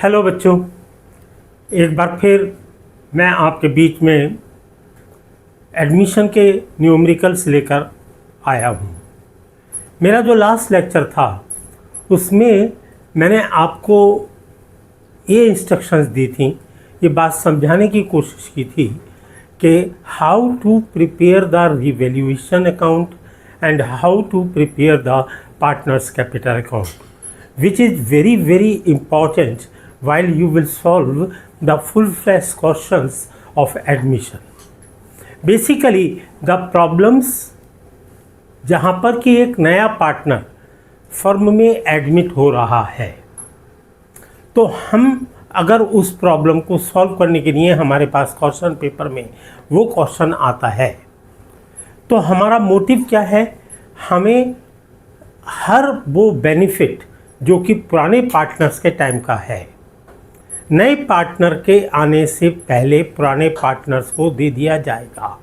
Hello बच्चों, एक बार फिर मैं आपके बीच में एडमिशन के न्यूमेरिकल्स लेकर आया हूँ। मेरा जो लास्ट लेक्चर था उसमें मैंने आपको ये इंस्ट्रक्शंस दी थी, ये बात समझाने की कोशिश की थी कि how to prepare the revaluation account and how to prepare the partners capital account, which is very important while you will solve the full-fledged questions of admission. Basically the problems जहाँ पर कि एक नया पार्टनर फर्म में admit हो रहा है, तो हम अगर उस प्रॉब्लम को सॉल्व करने के लिए हमारे पास क्वेश्चन पेपर में वो क्वेश्चन आता है, तो हमारा मोटिव क्या है, हमें हर वो बेनिफिट जो कि पुराने पार्टनर्स के टाइम का है, नए पार्टनर के आने से पहले पुराने पार्टनर्स को दे दिया जाएगा।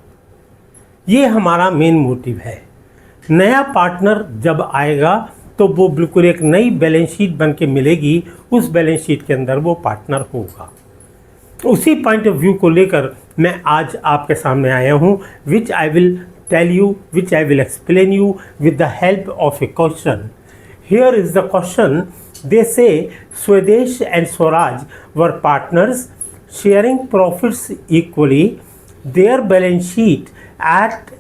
ये हमारा मेन मोटिव है। नया पार्टनर जब आएगा तो वो बिल्कुल एक नई बैलेंस शीट बन के मिलेगी, उस बैलेंस शीट के अंदर वो पार्टनर होगा। उसी पॉइंट ऑफ व्यू को लेकर मैं आज आपके सामने आया हूँ, which I will tell you, which I will explain you with the help of a question. Here is the question. They say Swadesh and Swaraj were partners sharing profits equally. Their balance sheet at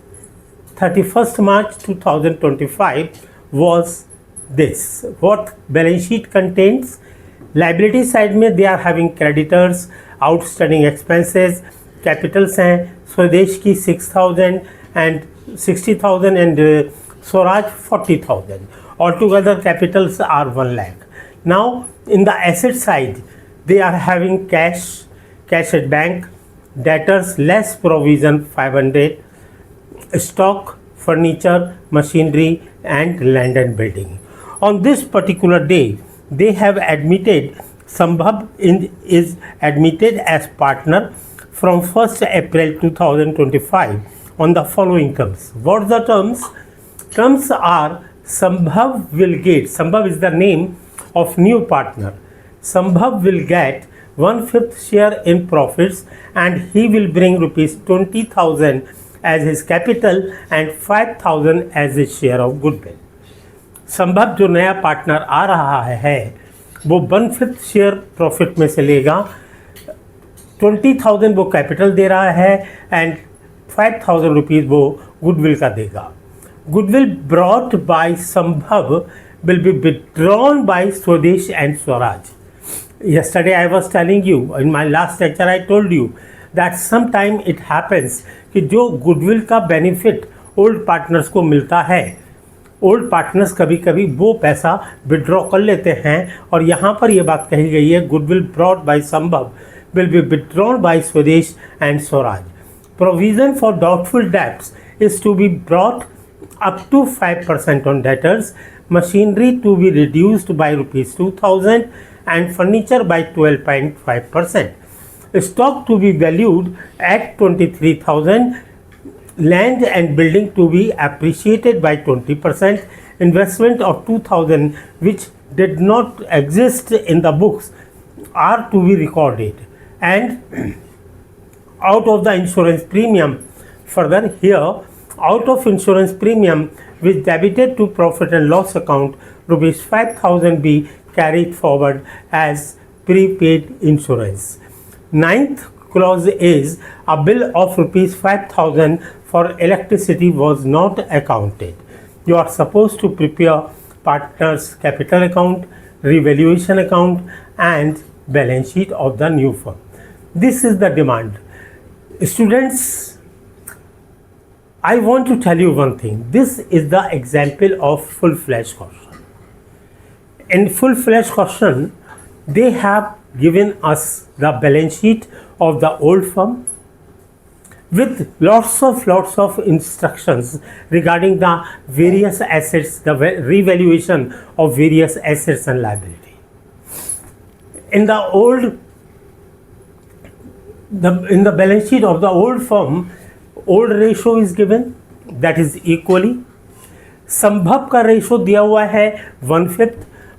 31st March 2025 was this. What balance sheet contains? Liability side में they are having creditors, outstanding expenses, capitals हैं स्वदेश की 6,000 and 60,000 and Swaraj 40,000. Altogether capitals are 1 lakh. Now in the asset side they are having cash at bank, debtors less provision 500, stock, furniture, machinery and land and building. On this particular day they have admitted Sambhav is admitted as partner from 1st April 2025 on the following terms. What are the terms? Terms are Sambhav will get, Sambhav is the name of new partner. Sambhav will get 1/5 share in profits and he will bring rupees 20,000 as his capital and 5,000 as his share of goodwill. Sambhav जो नया partner आ रहा है वो 1/5 share profit में से लेगा, 20,000 वो capital दे रहा है एंड 5,000 रुपीज़ वो गुडविल का देगा. Goodwill brought by Sambhav will be withdrawn by Swadesh and Swaraj. Yesterday I was telling you, in my last lecture I told you that sometime it happens कि जो goodwill का benefit old partners को मिलता है, old partners कभी कभी वो पैसा withdraw कर लेते हैं, और यहाँ पर ये बात कही गई है goodwill brought by Sambhav will be withdrawn by Swadesh and Swaraj. Provision for doubtful debts is to be brought up to 5% on debtors, machinery to be reduced by rupees 2,000 and furniture by 12.5%. Stock to be valued at 23,000, land and building to be appreciated by 20%, investment of 2,000 which did not exist in the books are to be recorded, and out of the insurance premium. Further here, out of insurance premium which debited to profit and loss account, rupees 5,000 be carried forward as prepaid insurance. Ninth clause is a bill of rupees 5,000 for electricity was not accounted. You are supposed to prepare partners capital account, revaluation account and balance sheet of the new firm. This is the demand. Students, I want to tell you one thing. This is the example of full-fledged question. In full-fledged question, they have given us the balance sheet of the old firm with lots of instructions regarding the various assets, the revaluation of various assets and liability. In the balance sheet of the old firm, old ratio is given, that is equally. संभव का ratio दिया हुआ है 1/5,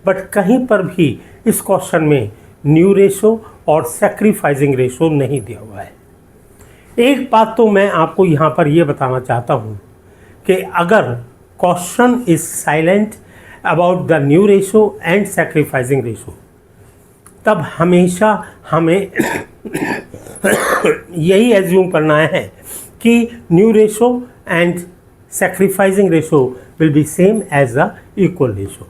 but कहीं पर भी इस question में न्यू रेशो और सैक्रिफाइसिंग रेशो नहीं दिया हुआ है। एक बात तो मैं आपको यहाँ पर ये बताना चाहता हूँ कि अगर question is silent about the new ratio and sacrificing ratio, तब हमेशा हमें यही एज्यूम करना है कि new ratio and sacrificing ratio will be same as the equal ratio.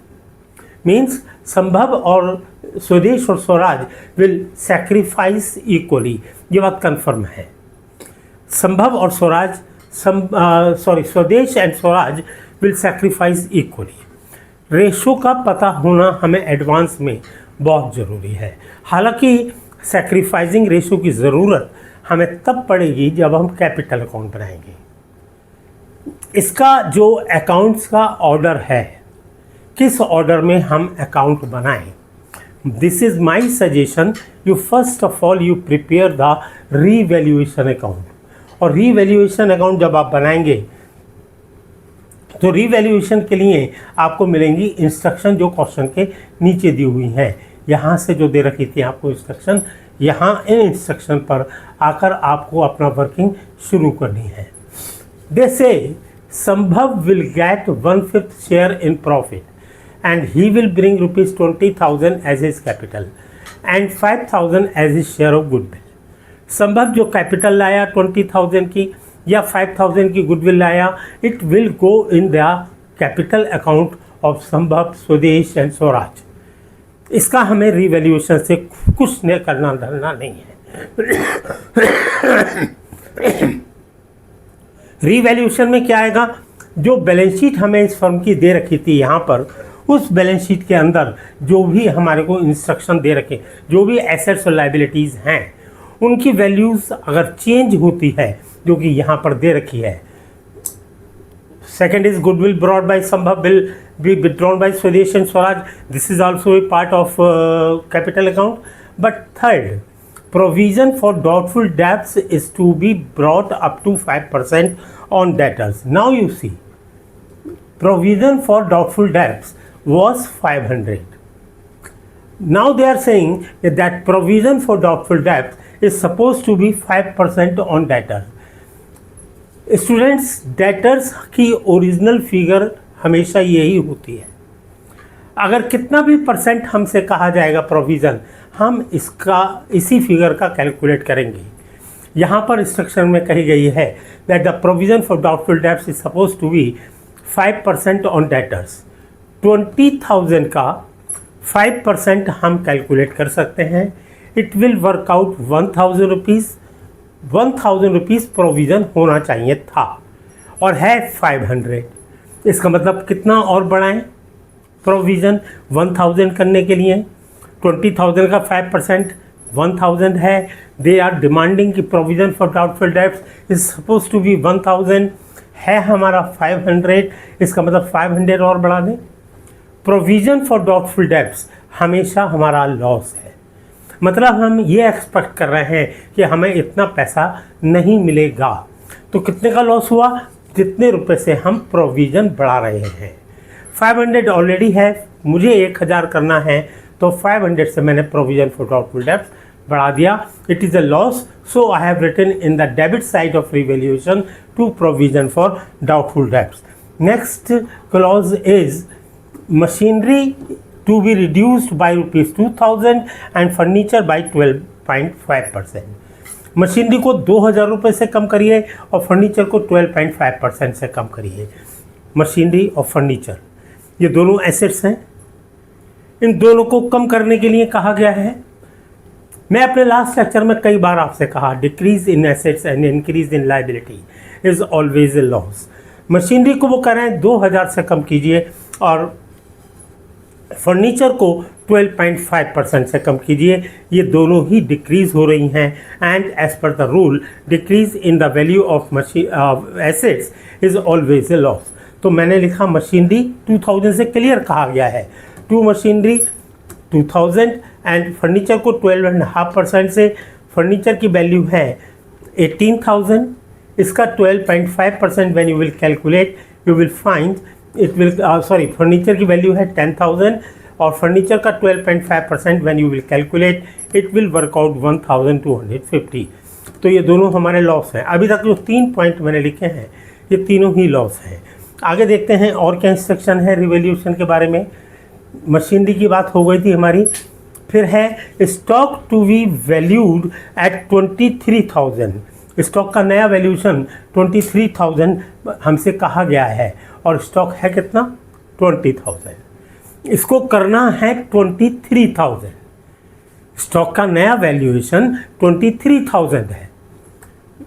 Means Sambhav और स्वदेश और स्वराज विल सैक्रिफाइस इक्वली, ये बात कन्फर्म है। संभव और स्वराज स्वदेश and Swaraj will sacrifice equally. Ratio का पता होना हमें एडवांस में बहुत ज़रूरी है। हालांकि सैक्रिफाइसिंग रेशो की ज़रूरत हमें तब पड़ेगी जब हम कैपिटल अकाउंट बनाएंगे। इसका जो अकाउंट्स का ऑर्डर है, किस ऑर्डर में हम अकाउंट बनाएं, this is my suggestion. You first of all you prepare the revaluation account. और रीवैल्यूएशन अकाउंट जब आप बनाएंगे तो रीवैल्यूएशन के लिए आपको मिलेंगी इंस्ट्रक्शन जो क्वेश्चन के नीचे दी हुई हैं। यहाँ से जो दे रखी थी आपको इंस्ट्रक्शन, यहाँ इन इंस्ट्रक्शन पर आकर आपको अपना वर्किंग शुरू करनी है। दे से संभव will get 1/5 share in profit and he will bring rupees 20,000 as his capital and 5,000 as his share of goodwill। संभव जो कैपिटल लाया 20,000 की या 5,000 की गुडविल लाया, it will go in the capital account of संभव, स्वदेश एंड स्वराज। इसका हमें रिवैल्यूएशन से कुछ नहीं करना धरना नहीं है। रिवैल्यूएशन में क्या आएगा, जो बैलेंस शीट हमें इस फर्म की दे रखी थी यहाँ पर, उस बैलेंस शीट के अंदर जो भी हमारे को इंस्ट्रक्शन दे रखे, जो भी एसेट्स और लाइबिलिटीज़ हैं, उनकी वैल्यूज़ अगर चेंज होती है जो कि यहाँ पर दे रखी है। Second is goodwill brought by Sambhav will be withdrawn by Swadesh and Swaraj, this is also a part of capital account. But third, provision for doubtful debts is to be brought up to 5% on debtors. Now you see, provision for doubtful debts was 500. Now they are saying that provision for doubtful debts is supposed to be 5% on debtors. Students, debtors की original figure हमेशा यही होती है। अगर कितना भी percent हमसे कहा जाएगा प्रोविज़न, हम इसी फिगर का कैलकुलेट करेंगे। यहाँ पर इंस्ट्रक्शन में कही गई है that the provision for doubtful debts is supposed to be 5% on debtors. 20,000 का 5% हम कैलकुलेट कर सकते हैं। It will work out 1,000 rupees. 1,000 rupees provision होना चाहिए था और है 500। इसका मतलब कितना और बढ़ाएं प्रोविज़न 1,000 करने के लिए। 20,000 का 5% 1,000 है। दे आर डिमांडिंग कि provision for doubtful debts is suppose to be 1,000, है हमारा 500। इसका मतलब 500 और बढ़ा दें। प्रोविज़न फॉर डाउटफुल डेब्ट्स हमेशा हमारा लॉस है, मतलब हम ये एक्सपेक्ट कर रहे हैं कि हमें इतना पैसा नहीं मिलेगा। तो कितने का लॉस हुआ, जितने रुपए से हम प्रोविज़न बढ़ा रहे हैं। 500 ऑलरेडी है, मुझे 1,000 करना है, तो 500 से मैंने प्रोविज़न फॉर डाउटफुल डेब्ट्स बढ़ा दिया। It is a loss, so I have written in the debit side of revaluation to provision for doubtful debts. Next clause is machinery to be reduced by ₹2,000 and furniture by 12.5%। Machinery को 2,000 रुपये से कम करिए और furniture को 12.5% से कम करिए। Machinery और furniture ये दोनों एसेट्स हैं, इन दोनों को कम करने के लिए कहा गया है। मैं अपने लास्ट लेक्चर में कई बार आपसे कहा, decrease in assets and increase in liability is always a loss. Machinery को वो कह रहे हैं 2,000 से कम कीजिए और फर्नीचर को 12.5% से कम कीजिए। ये दोनों ही डिक्रीज हो रही हैं and as per the rule decrease in the value of assets is always a loss. तो मैंने लिखा मशीनरी 2,000 से क्लियर कहा गया है, टू मशीनरी 2,000 एंड फर्नीचर को 12.5% से। फर्नीचर की वैल्यू है 18,000, इसका 12.5% when you will calculate you will find it will furniture की वैल्यू है 10,000 और फर्नीचर का 12.5%, when you will calculate it will work out 1250। तो ये दोनों हमारे लॉस हैं। अभी तक जो 3 पॉइंट मैंने लिखे हैं ये तीनों ही लॉस हैं। आगे देखते हैं और क्या इंस्ट्रक्शन है रिवैल्यूएशन के बारे में। मशीनरी की बात हो गई थी हमारी। फिर है stock to be valued at 23,000। Stock का नया वैल्यूएशन 23,000 हमसे कहा गया है और स्टॉक है कितना 20,000। इसको करना है 23,000। स्टॉक का नया वैल्यूएशन 23,000 है,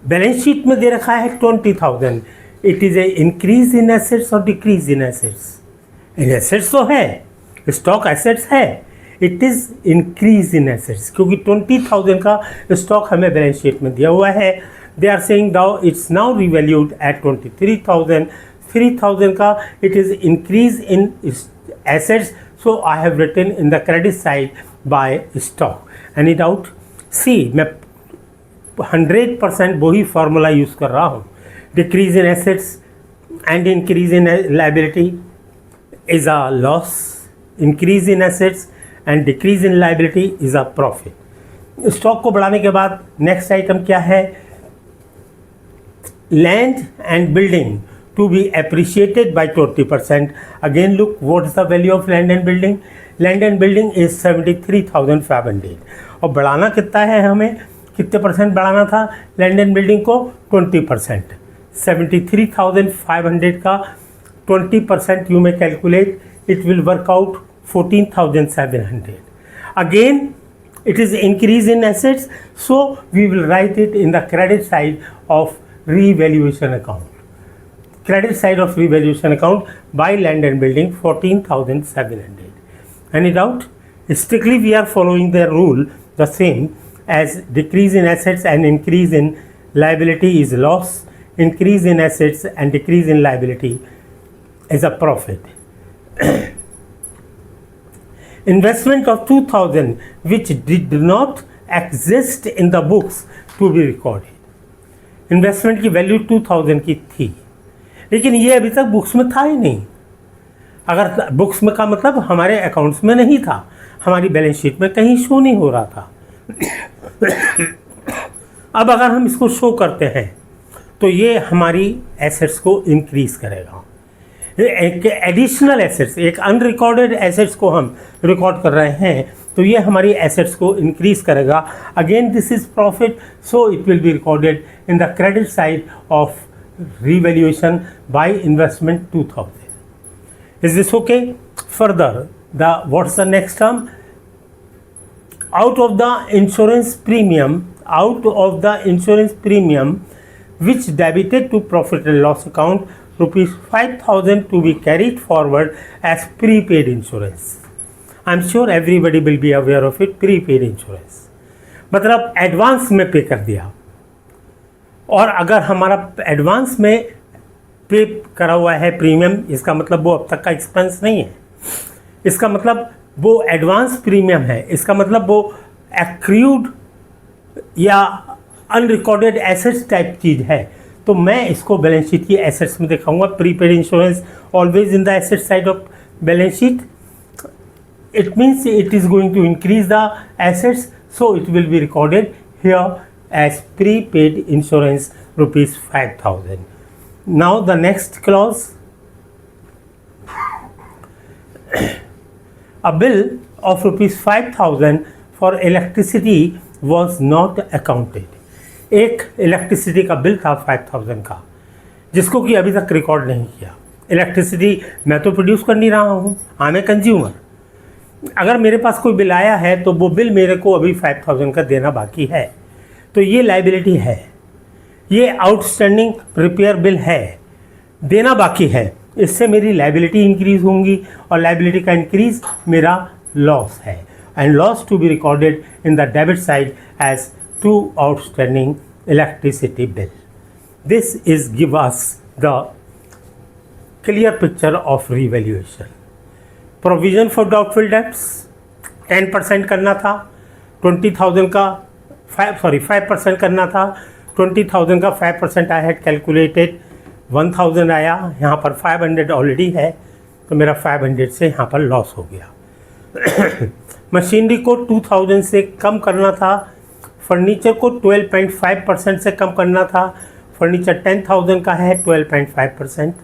बैलेंस शीट में दे रखा है 20,000। It is a increase in assets और डिक्रीज इन एसेट्स। एसेट्स तो है, स्टॉक एसेट्स है, it is increase in assets क्योंकि 20,000 का स्टॉक हमें बैलेंस शीट में दिया हुआ है। They are saying now it's now revalued at 23,000। 3,000 का it is increase in assets, so I have written in the credit side by stock. Any doubt? See, मैं 100% वही फार्मूला यूज़ कर रहा हूँ। Decrease in assets and increase in liability is a loss, increase in assets and decrease in liability is a profit. Stock को बढ़ाने के बाद नेक्स्ट आइटम क्या है? Land and building to be appreciated by 20%। Again look what is the value of land and building. Land and building is 73,500 और बढ़ाना कितना है, हमें कितने परसेंट बढ़ाना था लैंड एंड बिल्डिंग को? 20%। 73,500 का 20% यू में calculate, it will work out 14,700. Again, it is increase in assets, so we will write it in the credit side of revaluation account. Credit side of revaluation account by land and building 14,700. Any doubt? Strictly we are following the rule the same as decrease in assets and increase in liability is loss, increase in assets and decrease in liability is a profit. Investment of 2,000 which did not exist in the books to be recorded. Investment की value 2,000 की थी, लेकिन ये अभी तक books में था ही नहीं। अगर बुक्स में का मतलब हमारे अकाउंट्स में नहीं था, हमारी बैलेंस शीट में कहीं शो नहीं हो रहा था। अब अगर हम इसको शो करते हैं तो ये हमारी एसेट्स को इंक्रीज करेगा। एक एडिशनल एसेट्स, एक अनरिकॉर्डेड एसेट्स को हम रिकॉर्ड कर रहे हैं तो ये हमारी एसेट्स को इंक्रीज करेगा। Again this is profit, so it will be recorded in the credit side of revaluation by investment 2,000. Is this okay? Further, what's the next term? Out of the insurance premium which debited to profit and loss account, rupees 5,000 to be carried forward as prepaid insurance. I'm sure everybody will be aware of it. Prepaid insurance मतलब advance में पे कर दिया, और अगर हमारा advance में पे करा हुआ है प्रीमियम, इसका मतलब वो अब तक का एक्सपेंस नहीं है, इसका मतलब वो एडवांस प्रीमियम है, इसका मतलब वो एक्रूड या अनरिकॉर्डेड एसेट्स टाइप चीज़ है, तो मैं इसको बैलेंस शीट की एसेट्स में दिखाऊंगा। Prepaid insurance always in the asset side of balance sheet, it means it is going to increase the assets, so it will be recorded here as prepaid insurance rupees 5,000. Now the next clause, a bill of rupees 5,000 for electricity was not accounted. एक electricity का bill था 5,000 का, जिसको कि अभी तक record नहीं किया। इलेक्ट्रिसिटी मैं तो प्रोड्यूस कर नहीं रहा हूँ, आई एम ए कंज्यूमर। अगर मेरे पास कोई बिल आया है तो वो बिल मेरे को अभी 5,000 का देना बाकी है, तो ये लाइबिलिटी है, ये आउटस्टैंडिंग रिपेयर बिल है, देना बाकी है। इससे मेरी लाइबिलिटी इंक्रीज होंगी और लाइबिलिटी का इंक्रीज मेरा लॉस है, and loss to be recorded in the debit side as to outstanding electricity bill. This is give us the clear picture of revaluation. Provision for doubtful debts 10% करना था, 20,000 का 5% करना था, 20,000 का 5% आई हैड कैलकुलेटेड, 1,000 आया, यहाँ पर 500 ऑलरेडी है, तो मेरा 500 से यहाँ पर लॉस हो गया। मशीनरी को 2000 से कम करना था, फर्नीचर को 12.5% से कम करना था। फर्नीचर 10,000 का है, 12.5%।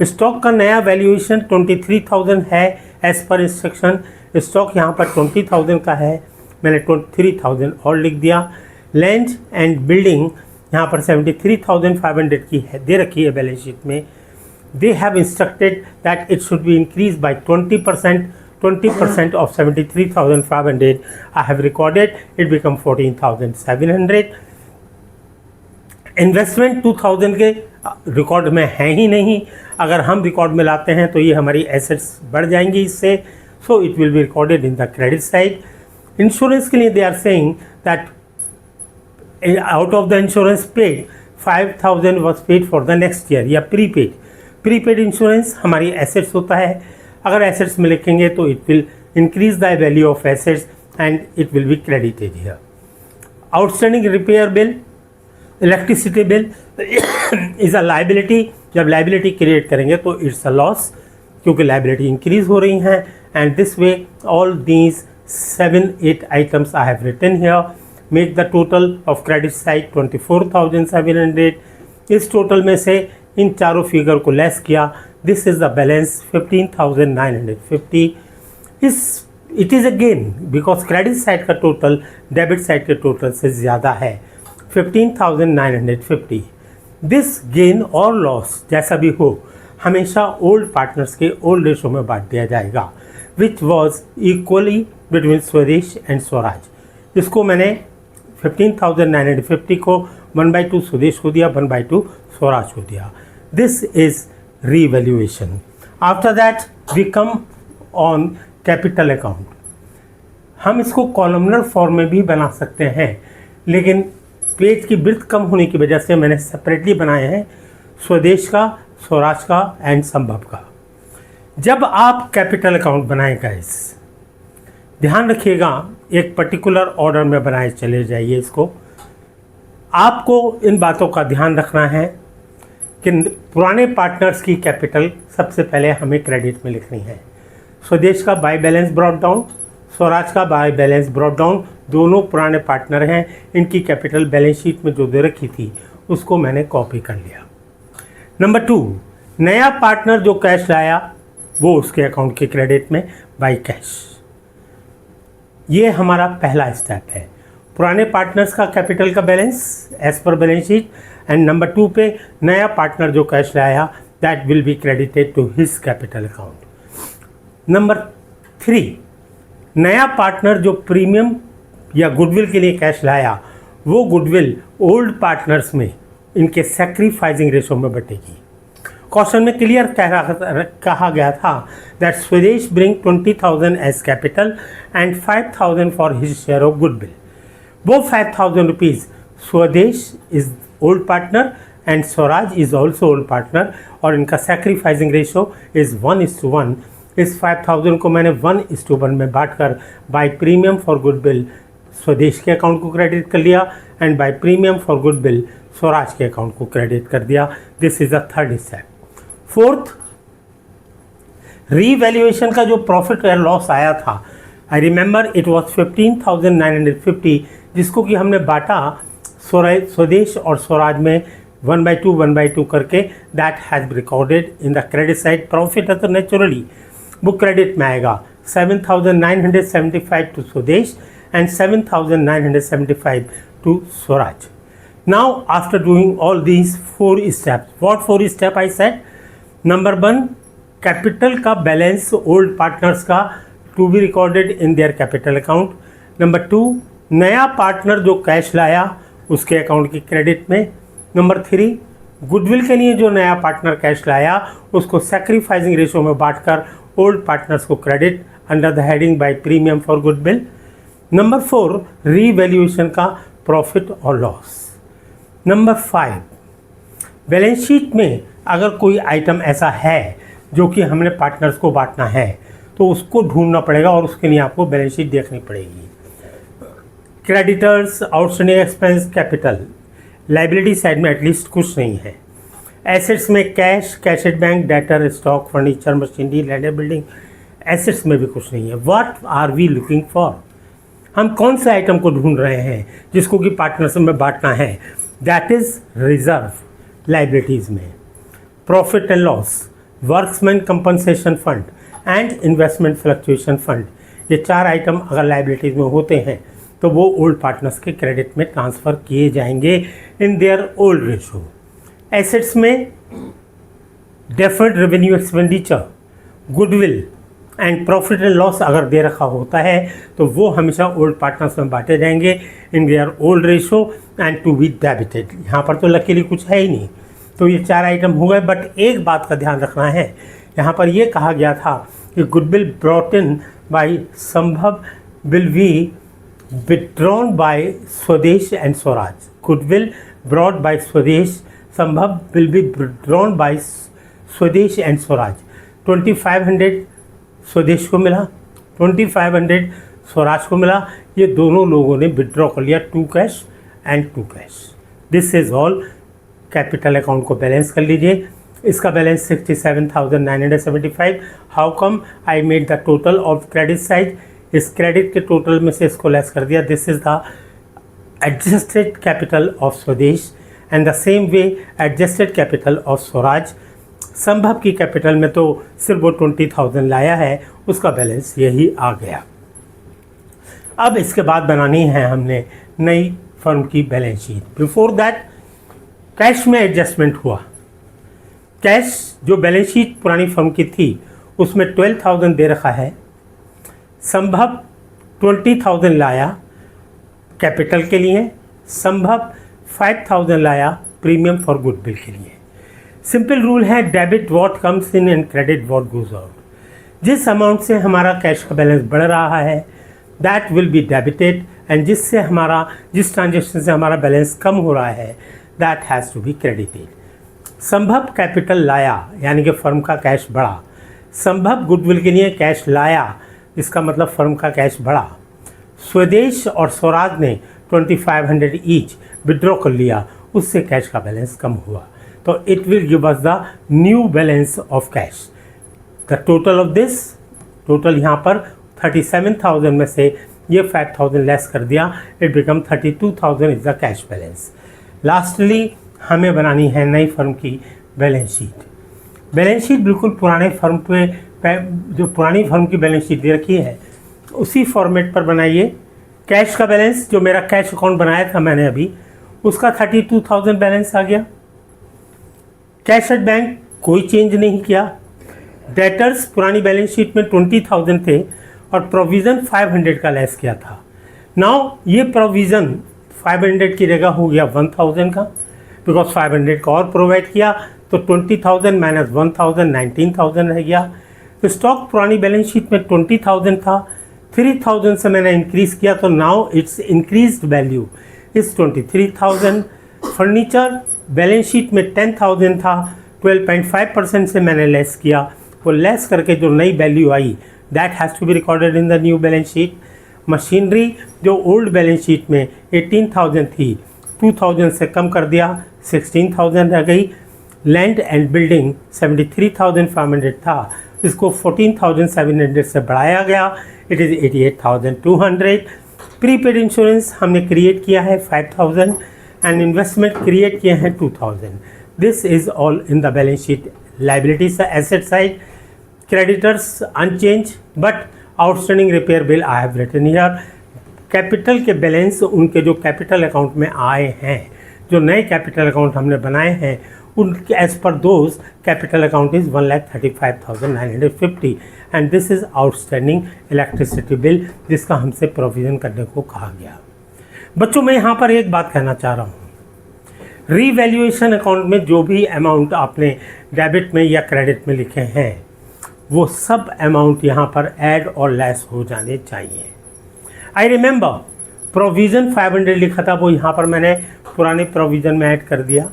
स्टॉक का नया वैल्यूएशन 23,000 है एज पर इंस्ट्रक्शन। स्टॉक यहाँ पर 20,000 का है, मैंने 23,000 और लिख दिया। लैंड एंड बिल्डिंग यहाँ पर 73,500 की है, दे रखी है बैलेंस शीट में। They have instructed that it should be increase by 20% of 73,500 I have recorded, it become 14,700। Investment 2000 के रिकॉर्ड में है ही नहीं, अगर हम रिकॉर्ड में लाते हैं तो ये हमारी एसेट्स बढ़ जाएंगी इससे, so it will be recorded in the credit side. Insurance के लिए they are saying that out of the insurance paid 5,000 was paid for the next year, या प्रीपेड इंश्योरेंस हमारी एसेट्स होता है। अगर एसेट्स में लिखेंगे तो it will increase the value of assets and it will be credited here. Outstanding repair bill, electricity bill is a liability. जब liability create करेंगे तो इट्स अ लॉस, क्योंकि लाइबिलिटी इंक्रीज हो रही हैं। And this way all these 7-8 items I have written here make the total of credit side 24,700। इस total में से इन चारों फिगर को लेस किया, this is the balance 15,950। It is a gain because credit side का टोटल डेबिट साइड के total से ज़्यादा है, 15,950। दिस गेन और लॉस जैसा भी हो हमेशा ओल्ड पार्टनर्स के ओल्ड रेशो में बांट दिया जाएगा, विच वॉज इक्वली बिटवीन स्वदेश एंड स्वराज। इसको मैंने 15,950 को 1/2 स्वदेश को दिया, 1/2 स्वराज को दिया। This is revaluation. After that we come on capital account. हम इसको कॉलमनर फॉर्म में भी बना सकते हैं, लेकिन पेज की ब्रीथ कम होने की वजह से मैंने सेपरेटली बनाए हैं, स्वदेश का, स्वराज का एंड संभव का। जब आप कैपिटल अकाउंट बनाएं गाइस, ध्यान रखिएगा एक पर्टिकुलर ऑर्डर में बनाए चले जाइए इसको। आपको इन बातों का ध्यान रखना है कि पुराने पार्टनर्स की कैपिटल सबसे पहले हमें क्रेडिट में लिखनी है। स्वदेश का by balance brought down, Swaraj का बाय बैलेंस ब्रॉट डाउन, दोनों पुराने पार्टनर हैं। इनकी कैपिटल बैलेंस शीट में जो दे रखी थी उसको मैंने कॉपी कर लिया। नंबर 2, नया पार्टनर जो कैश लाया वो उसके अकाउंट के क्रेडिट में बाय कैश। ये हमारा पहला स्टेप है, पुराने पार्टनर्स का कैपिटल का balance as per balance sheet. And number 2 पे नया पार्टनर जो कैश लाया that will be credited to his capital account. Number 3, नया पार्टनर जो प्रीमियम या गुडविल के लिए कैश लाया वो गुडविल ओल्ड पार्टनर्स में इनके सैक्रिफाइसिंग रेशो में बटेगी। क्वेश्चन में क्लियर कहा गया था that Swadesh bring 20,000 as capital and 5,000 for his share of goodwill. वो 5,000 rupees Swadesh is old partner and Swaraj is also old partner, और इनका सैक्रिफाइसिंग रेशो इज़ 1:1। इस 5,000 को मैंने 1:1 में बांटकर बाय प्रीमियम फॉर गुडविल स्वदेश के अकाउंट को क्रेडिट कर लिया and by premium for goodwill Swaraj के अकाउंट को क्रेडिट कर दिया। This is a third step. Fourth, revaluation का जो प्रॉफिट या लॉस आया था, आई रिमेंबर इट वॉज 15,950, जिसको कि हमने बांटा स्वदेश और स्वराज में 1/2 करके। That has recorded in the credit side. Profit है तो नेचुरली बुक क्रेडिट में आएगा। 7,975 टू स्वदेश and 7,975 to Swaraj. Now after doing all these 4 steps, what 4 steps I said? Number 1, capital का balance old partners का to be recorded in their capital account. Number 2, नया partner जो cash लाया उसके account की क्रेडिट में। Number 3, goodwill के लिए जो नया पार्टनर कैश लाया उसको सैक्रिफाइसिंग रेशो में बांटकर ओल्ड पार्टनर्स को credit under the heading by premium for goodwill. Number 4, revaluation का प्रॉफिट और लॉस। नंबर 5, बैलेंस शीट में अगर कोई आइटम ऐसा है जो कि हमने पार्टनर्स को बांटना है तो उसको ढूंढना पड़ेगा और उसके लिए आपको बैलेंस शीट देखनी पड़ेगी। Creditors, outstanding expense, capital, liability side में एटलीस्ट कुछ नहीं है। एसेट्स में cash, cash at bank, debtor, stock, furniture, machinery, land and building, assets में भी कुछ नहीं है। What are we looking for, हम कौन से आइटम को ढूंढ रहे हैं जिसको कि पार्टनरशिप में बांटना है, दैट इज रिजर्व लाइबिलिटीज़ में, profit and loss, workmen compensation fund and investment fluctuation fund. ये 4 आइटम अगर लाइबिलिटीज़ में होते हैं तो वो ओल्ड पार्टनर्स के क्रेडिट में ट्रांसफ़र किए जाएंगे in their old ratio. Assets में deferred revenue expenditure, goodwill and profit and loss अगर दे रखा होता है तो वो हमेशा ओल्ड पार्टनर्स में बांटे जाएंगे in their old ratio and to be debited. यहाँ पर तो लकीली कुछ है ही नहीं, तो ये 4 आइटम हो गए। बट एक बात का ध्यान रखना है, यहाँ पर ये कहा गया था कि goodwill brought in by Sambhav will be withdrawn by Swadesh and Swaraj. Goodwill brought by स्वदेश संभव will be withdrawn by Swadesh and Swaraj. 2500 स्वदेश को मिला, 2500 स्वराज को मिला। ये दोनों लोगों ने विड्रॉ कर लिया, 2 cash and 2 cash. This is all. Capital account को बैलेंस कर लीजिए। इसका balance 67,975। How come I made the total of credit side, इस क्रेडिट के टोटल में से इसको लेस कर दिया। This is the adjusted capital of Swadesh and the same way adjusted capital of Swaraj. Sambhav की कैपिटल में तो सिर्फ वो 20,000 लाया है, उसका बैलेंस यही आ गया। अब इसके बाद बनानी है हमने नई फर्म की balance sheet. Before that cash में एडजस्टमेंट हुआ। कैश जो बैलेंस शीट पुरानी फर्म की थी उसमें 12,000 दे रखा है, संभव 20,000 लाया कैपिटल के लिए, संभव 5,000 लाया प्रीमियम फॉर गुडविल के लिए। सिंपल रूल है, debit what comes in and credit what goes out. जिस अमाउंट से हमारा कैश का बैलेंस बढ़ रहा है that will be debited, and जिस ट्रांजेक्शन से हमारा बैलेंस कम हो रहा है that has to be credited. Sambhav capital लाया यानी कि फर्म का कैश बढ़ा, संभव गुडविल के लिए कैश लाया, इसका मतलब फर्म का कैश बढ़ा। स्वदेश और स्वराज ने 2500 ईच विड्रॉ कर लिया, उससे कैश का बैलेंस कम हुआ, तो it will give us the new balance of cash. The total of this, total यहाँ पर 37,000 में से ये 5,000 लेस कर दिया, it become 32,000 is the cash balance. Lastly हमें बनानी है नई फर्म की बैलेंस शीट। बैलेंस शीट बिल्कुल पुराने फर्म पे जो पुरानी फर्म की बैलेंस शीट दे रखी है उसी फॉर्मेट पर बनाइए। कैश का बैलेंस जो मेरा कैश अकाउंट बनाया था मैंने अभी, उसका 32,000 बैलेंस आ गया। कैश एट बैंक कोई चेंज नहीं किया। डेटर्स पुरानी बैलेंस शीट में 20,000 थे और प्रोविज़न 500 का लेस किया था। नाउ ये प्रोविज़न 500 की जगह हो गया 1,000 का, बिकॉज 500 का और प्रोवाइड किया तो 20,000 माइनस 1,000 19,000 रह गया। तो स्टॉक पुरानी बैलेंस शीट में 20,000 था, 3,000 से मैंने इंक्रीज़ किया तो now it's increased value is 23,000। Furniture balance sheet में 10,000 था, 12.5% से मैंने लेस किया, वो लेस करके जो नई वैल्यू आई that has to be recorded in the new balance sheet. Machinery जो ओल्ड बैलेंस शीट में 18,000 थी, 2,000 से कम कर दिया, 16,000 रह गई। लैंड एंड बिल्डिंग 73,500 था, इसको 14,700 से बढ़ाया गया, इट इज़ 88,200। प्रीपेड इंश्योरेंस हमने क्रिएट किया है 5,000 एंड इन्वेस्टमेंट क्रिएट किए हैं 2,000। This is all in the balance sheet. Liabilities asset side, creditors unchanged but outstanding repair bill I have written here. Capital के बैलेंस उनके जो कैपिटल अकाउंट में आए हैं, जो नए कैपिटल अकाउंट हमने बनाए हैं उनके as per those capital account is 1,35,950 and this is outstanding electricity bill जिसका हमसे प्रोविज़न करने को कहा गया। बच्चों मैं यहाँ पर एक बात कहना चाह रहा हूँ, रीवैल्यूएशन अकाउंट में जो भी अमाउंट आपने डेबिट में या क्रेडिट में लिखे हैं वो सब अमाउंट यहाँ पर ऐड और लेस हो जाने चाहिए। आई रिमेंबर प्रोविज़न 500 लिखा था, वो यहाँ पर मैंने पुराने प्रोविज़न में ऐड कर दिया।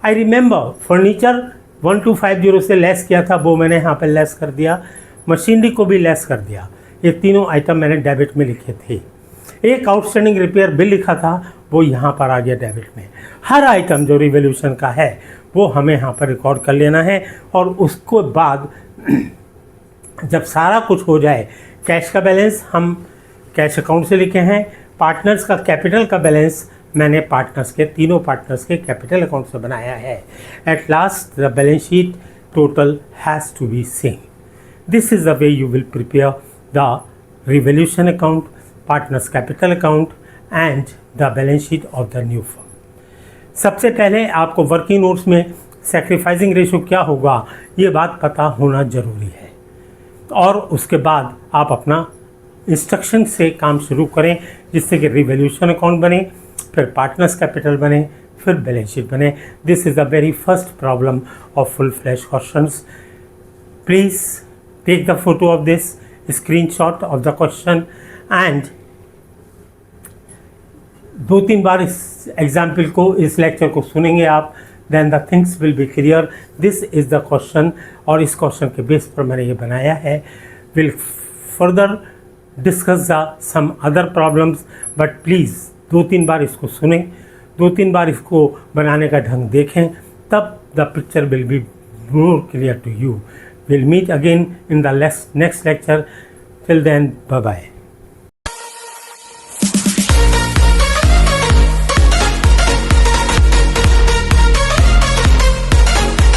आई रिमेंबर फर्नीचर 1250 से लेस किया था, वो मैंने यहाँ पर लेस कर दिया। मशीनरी को भी लेस कर दिया। ये तीनों आइटम मैंने डेबिट में लिखे थे। एक आउटस्टैंडिंग रिपेयर बिल लिखा था, वो यहाँ पर आ गया डेबिट में। हर आइटम जो रिवोल्यूशन का है वो हमें यहाँ पर रिकॉर्ड कर लेना है और उसको बाद जब सारा कुछ हो जाए, कैश का बैलेंस हम कैश अकाउंट से लिखे हैं, पार्टनर्स का कैपिटल का बैलेंस मैंने पार्टनर्स के, तीनों पार्टनर्स के कैपिटल अकाउंट से बनाया है। At last the balance sheet total has to be same. This is the way you will prepare the revaluation account, partners capital account and the balance sheet of the new firm. सबसे पहले आपको working notes में sacrificing ratio क्या होगा ये बात पता होना ज़रूरी है, और उसके बाद आप अपना इंस्ट्रक्शन से काम शुरू करें, जिससे कि रिवोल्यूशन अकाउंट बने, फिर पार्टनर्स कैपिटल बने, फिर बैलेंस शीट बने। This is the very first problem of full flash questions. Please take the photo of this, screenshot of the question and 2-3 बार इस एग्जाम्पल को, इस लेक्चर को सुनेंगे आप, then the things will be clear. This is the question, और इस question के बेस पर मैंने ये बनाया है। Will further discuss the some other problems, but please 2-3 बार इसको सुनें, 2-3 बार इसको बनाने का ढंग देखें, तब the picture will be more clear to you. Will meet again in the next lecture. Till then, bye bye.